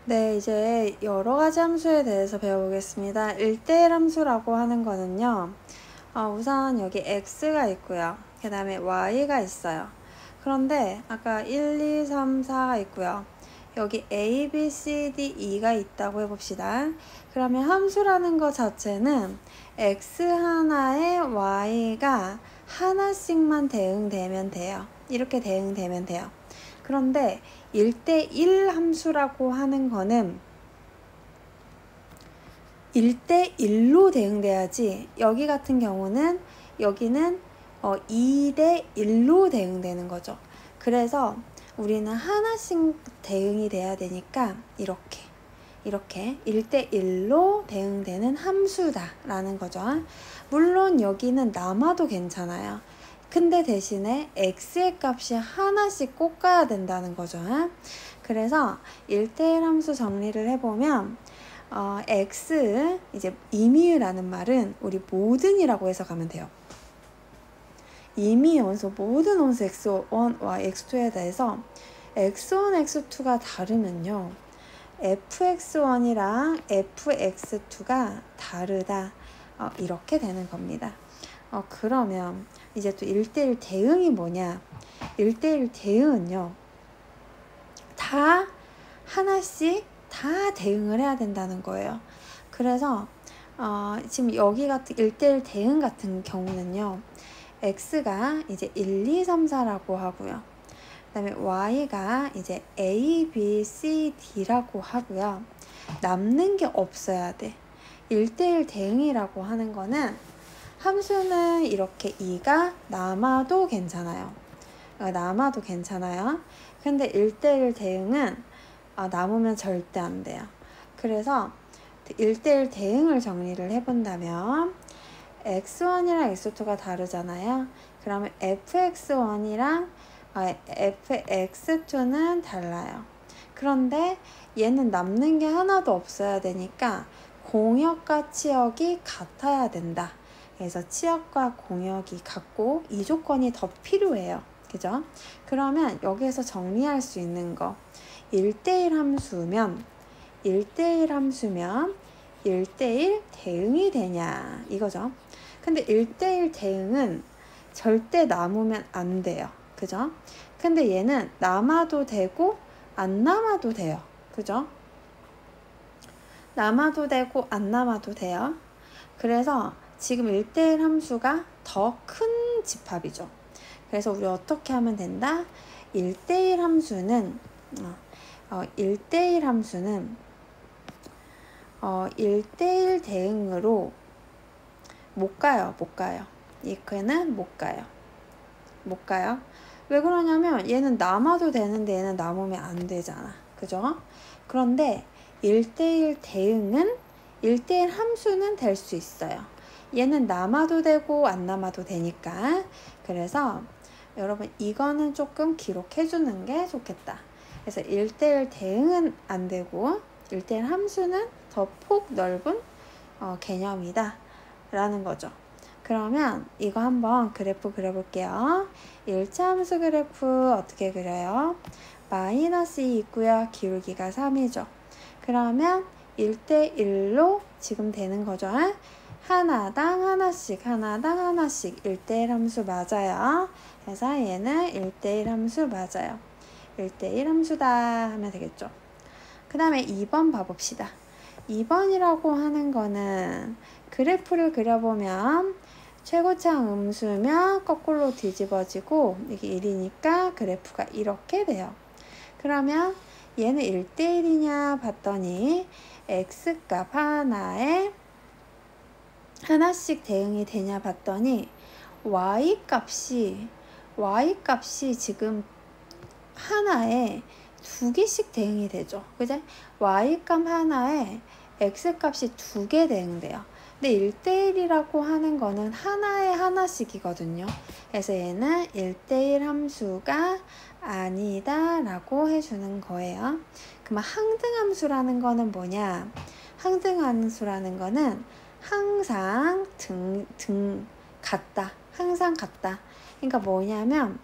네, 이제 여러 가지 함수에 대해서 배워보겠습니다. 1대1 함수라고 하는 거는요. 우선 여기 x가 있고요. 그 다음에 y가 있어요. 그런데 아까 1, 2, 3, 4가 있고요. 여기 a, b, c, d, e가 있다고 해봅시다. 그러면 함수라는 것 자체는 x 하나에 y가 하나씩만 대응되면 돼요. 이렇게 대응되면 돼요. 그런데 1대1 함수라고 하는 거는 1대1로 대응돼야지, 여기 같은 경우는 여기는 2대1로 대응되는 거죠. 그래서 우리는 하나씩 대응이 돼야 되니까 이렇게 1대1로 대응되는 함수다 라는 거죠. 물론 여기는 남아도 괜찮아요. 근데 대신에 x의 값이 하나씩 꼭 가야 된다는 거죠. 그래서 1대1 함수 정리를 해보면 x, 이제 임의라는 말은 우리 모든이라고 해석하면 돼요. 임의 원소, 모든 원소 x1와 x2에 대해서 x1, x2가 다르면요, fx1이랑 fx2가 다르다, 이렇게 되는 겁니다. 그러면 이제 또 1대1 대응이 뭐냐? 1대1 대응은요, 다 하나씩 다 대응을 해야 된다는 거예요. 그래서 지금 여기 같은 1대1 대응 같은 경우는요, x가 이제 1, 2, 3, 4라고 하고요. 그 다음에 y가 이제 a, b, c, d라고 하고요. 남는 게 없어야 돼. 1대1 대응이라고 하는 거는 함수는 이렇게 2가 남아도 괜찮아요. 남아도 괜찮아요. 근데 1대1 대응은 남으면 절대 안 돼요. 그래서 1대1 대응을 정리를 해본다면 x1이랑 x2가 다르잖아요. 그러면 fx1이랑 fx2는 달라요. 그런데 얘는 남는 게 하나도 없어야 되니까 공역과 치역이 같아야 된다. 그래서 치역과 공역이 같고 이 조건이 더 필요해요. 그죠? 그러면 여기에서 정리할 수 있는 거, 1대1 함수면 1대1 대응이 되냐 이거죠. 근데 1대1 대응은 절대 남으면 안 돼요. 그죠? 근데 얘는 남아도 되고 안 남아도 돼요. 그죠? 남아도 되고 안 남아도 돼요. 그래서 지금 1대1 함수가 더 큰 집합이죠. 그래서 우리 어떻게 하면 된다? 1대1 함수는 1대1 대응으로 못 가요. 이거는 못 가요. 왜 그러냐면 얘는 남아도 되는데 얘는 남으면 안 되잖아. 그죠? 그런데 1대1 대응은 1대1 함수는 될 수 있어요. 얘는 남아도 되고 안 남아도 되니까. 그래서 여러분 이거는 조금 기록해 주는 게 좋겠다. 그래서 1대1 대응은 안 되고 1대1 함수는 더 폭 넓은 개념이다 라는 거죠. 그러면 이거 한번 그래프 그려볼게요. 1차 함수 그래프 어떻게 그려요? 마이너스 2 있고요. 기울기가 3이죠. 그러면 1대1로 지금 되는 거죠. 하나당 하나씩 1대1 함수 맞아요. 그래서 얘는 1대1 함수 맞아요. 1대1 함수다 하면 되겠죠. 그 다음에 2번 봐봅시다. 2번이라고 하는 거는 그래프를 그려보면 최고차 음수면 거꾸로 뒤집어지고 이게 1이니까 그래프가 이렇게 돼요. 그러면 얘는 1대1이냐 봤더니 x값 하나에 하나씩 대응이 되냐 봤더니 y값이 지금 하나에 2개씩 대응이 되죠. 그죠? y값 하나에 x값이 2개 대응돼요. 근데 1대1이라고 하는 거는 하나에 하나씩이거든요. 그래서 얘는 1대1 함수가 아니다 라고 해주는 거예요. 그러면 항등함수라는 거는 뭐냐? 항등함수라는 거는 항상 같다. 항상 같다. 그러니까 뭐냐면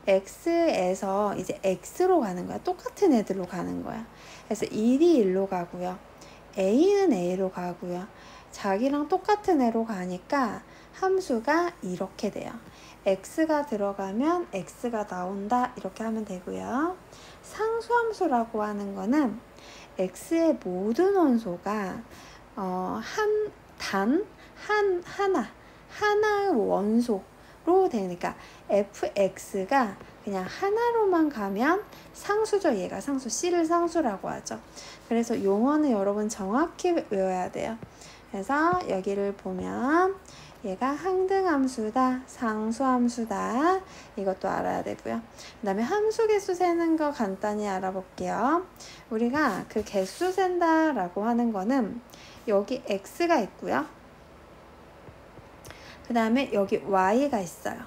x에서 이제 x로 가는 거야. 똑같은 애들로 가는 거야. 그래서 1이 1로 가고요. a는 a로 가고요. 자기랑 똑같은 애로 가니까 함수가 이렇게 돼요. x가 들어가면 x가 나온다. 이렇게 하면 되고요. 상수함수라고 하는 거는 x의 모든 원소가 하나의 원소로 되니까 fx가 그냥 하나로만 가면 상수죠. 얘가 상수, C를 상수라고 하죠. 그래서 용어는 여러분 정확히 외워야 돼요. 그래서 여기를 보면 얘가 항등함수다, 상수함수다, 이것도 알아야 되고요. 그 다음에 함수 개수 세는 거 간단히 알아볼게요. 우리가 그 개수 센다 라고 하는 거는 여기 x가 있고요. 그 다음에 여기 y가 있어요.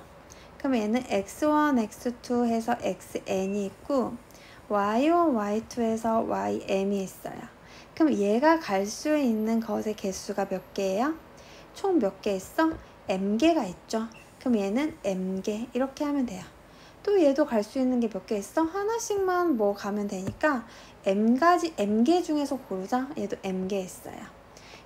그럼 얘는 x1, x2 해서 xn이 있고 y1, y2 해서 ym이 있어요. 그럼 얘가 갈 수 있는 것의 개수가 몇 개예요? 총 몇 개 있어? m개가 있죠. 그럼 얘는 m개 이렇게 하면 돼요. 또 얘도 갈 수 있는 게 몇 개 있어? 하나씩만 뭐 가면 되니까 m개 중에서 고르자. 얘도 m개 있어요.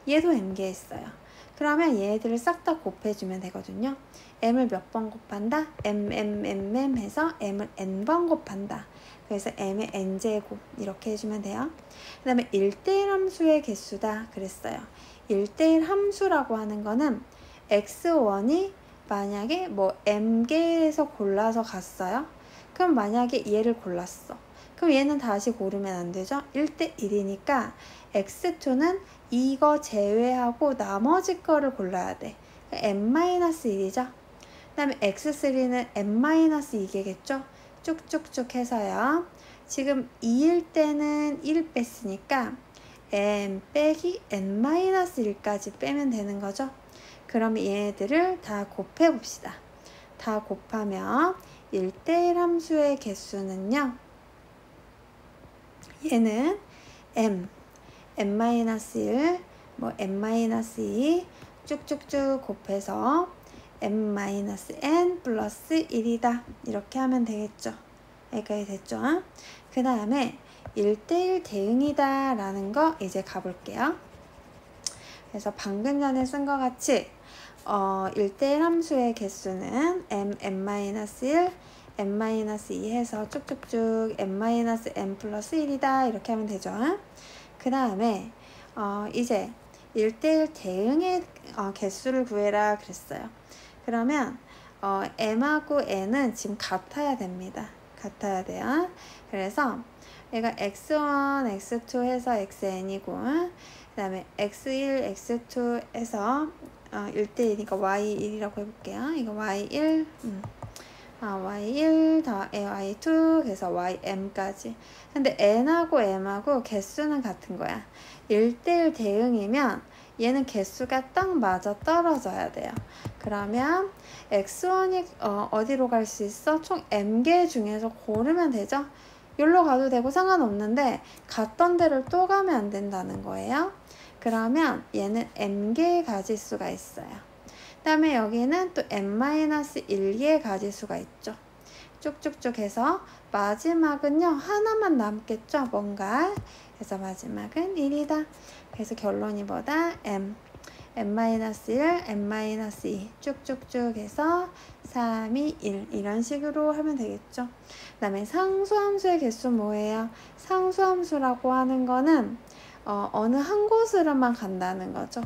얘도 m개 있어요. 그러면 얘들을 싹 다 곱해주면 되거든요. m을 몇 번 곱한다? m 해서 m을 n번 곱한다. 그래서 m의 n제곱 이렇게 해주면 돼요. 그 다음에 1대1 함수의 개수다 그랬어요. 1대1 함수라고 하는 거는 x1이 만약에 뭐 m개에서 골라서 갔어요. 그럼 만약에 얘를 골랐어. 그럼 얘는 다시 고르면 안 되죠. 1대1이니까 x2는 이거 제외하고 나머지 거를 골라야 돼. m-1이죠. 그 다음에 x3는 n-2개겠죠. 쭉쭉쭉 해서요. 지금 2일 때는 1 뺐으니까 m 빼기 n-1까지 빼면 되는 거죠. 그럼 얘네들을 다 곱해 봅시다. 다 곱하면 1대1 함수의 개수는요. 얘는 n-1, 뭐 n-2 쭉쭉쭉 곱해서 m-n 플러스 1이다. 이렇게 하면 되겠죠. 여기까지 됐죠? 그 다음에 1대1 대응이다 라는 거 이제 가볼게요. 그래서 방금 전에 쓴 것 같이 1대1 함수의 개수는 n-1, n-2 해서 쭉쭉쭉 n-n 플러스 1이다. 이렇게 하면 되죠. 그 다음에 이제 1대1 대응의 개수를 구해라 그랬어요. 그러면 m하고 n은 지금 같아야 됩니다. 같아야 돼요. 그래서 얘가 x1, x2 해서 xn이고 그 다음에 x1, x2 해서 1대1이니까 y1이라고 해볼게요. 이거 y1 y1 더 y2 그래서 ym까지. 근데 n하고 m하고 개수는 같은 거야. 1대1 대응이면 얘는 개수가 딱 맞아 떨어져야 돼요. 그러면 x1이 어디로 갈 수 있어? 총 m개 중에서 고르면 되죠. 여기로 가도 되고 상관없는데 갔던 데를 또 가면 안 된다는 거예요. 그러면 얘는 m개의 가지수가 있어요. 그 다음에 여기는 또 n-1개의 가지수가 있죠. 쭉쭉쭉 해서 마지막은요 하나만 남겠죠. 뭔가. 그래서 마지막은 1이다. 그래서 결론이 뭐다? n-1, n-2 쭉쭉쭉 해서 3, 2, 1 이런 식으로 하면 되겠죠. 그 다음에 상수함수의 개수 뭐예요? 상수함수라고 하는 거는 어느 한 곳으로만 간다는 거죠.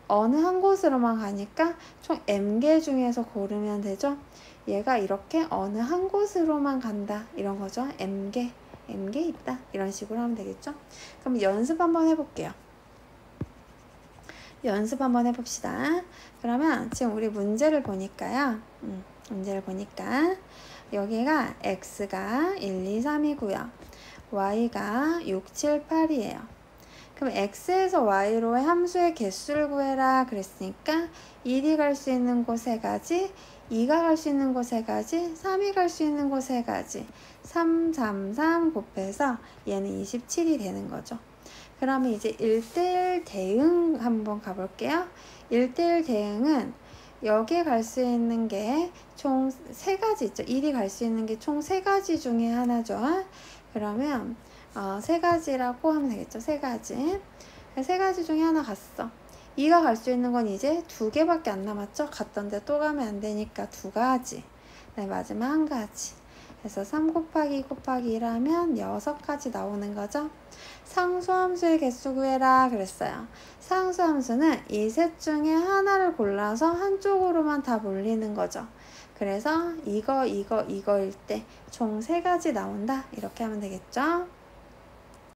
어느 한 곳으로만 가니까 총 m개 중에서 고르면 되죠. 얘가 이렇게 어느 한 곳으로만 간다 이런 거죠. m개 있다 이런 식으로 하면 되겠죠. 그럼 연습 한번 해볼게요. 연습 한번 해봅시다. 그러면 지금 우리 문제를 보니까요. 문제를 보니까 여기가 x가 1, 2, 3이고요. y가 6, 7, 8이에요. 그럼 x에서 y로의 함수의 개수를 구해라 그랬으니까 1이 갈 수 있는 곳 3가지, 2가 갈 수 있는 곳 3가지, 3이 갈 수 있는 곳 3가지 3, 3, 3 곱해서 얘는 27이 되는 거죠. 그러면 이제 1대1 대응 한번 가볼게요. 1대1 대응은 여기에 갈 수 있는 게 총 3가지 있죠. 1이 갈 수 있는 게 총 3가지 중에 하나죠. 그러면 3가지라고 하면 되겠죠. 3가지. 3가지 중에 하나 갔어. 2가 갈 수 있는 건 이제 2개밖에 안 남았죠. 갔던데 또 가면 안 되니까 2가지. 네, 마지막 1가지. 그래서 3 곱하기 2 곱하기 1하면 6가지 나오는 거죠. 상수함수의 개수 구해라 그랬어요. 상수함수는 이 셋 중에 하나를 골라서 한쪽으로만 다 몰리는 거죠. 그래서 이거일 때 총 3가지 나온다. 이렇게 하면 되겠죠.